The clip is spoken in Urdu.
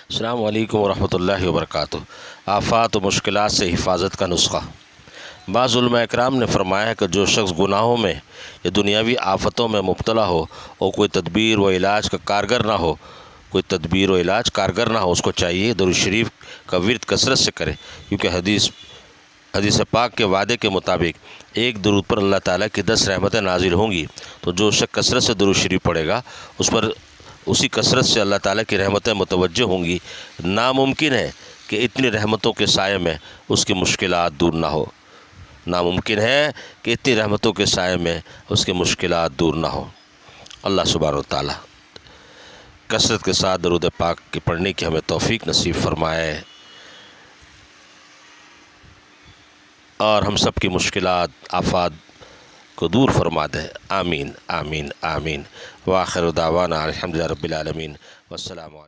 السلام علیکم ورحمۃ اللہ وبرکاتہ۔ آفات و مشکلات سے حفاظت کا نسخہ۔ بعض علماء اکرام نے فرمایا ہے کہ جو شخص گناہوں میں یا دنیاوی آفتوں میں مبتلا ہو اور کوئی تدبیر و علاج کارگر نہ ہو، اس کو چاہیے درود شریف کا ورد کثرت سے کرے، کیونکہ حدیث پاک کے وعدے کے مطابق ایک درود پر اللہ تعالیٰ کی 10 رحمتیں نازل ہوں گی۔ تو جو شخص کثرت سے درود شریف پڑھے گا، اسی کثرت سے اللہ تعالیٰ کی رحمتیں متوجہ ہوں گی۔ ناممکن ہے کہ اتنی رحمتوں کے سائے میں اس کی مشکلات دور نہ ہو۔ ناممکن ہے کہ اتنی رحمتوں کے سائے میں اس کی مشکلات دور نہ ہو۔ اللہ سبحانہ و تعالیٰ کثرت کے ساتھ درود پاک کی پڑھنے کی ہمیں توفیق نصیب فرمائے اور ہم سب کی مشکلات آفات کو دور فرما دے۔ آمین آمین آمین۔ وآخر دعوانا الحمدللہ رب العالمین۔ والسلام علیکم۔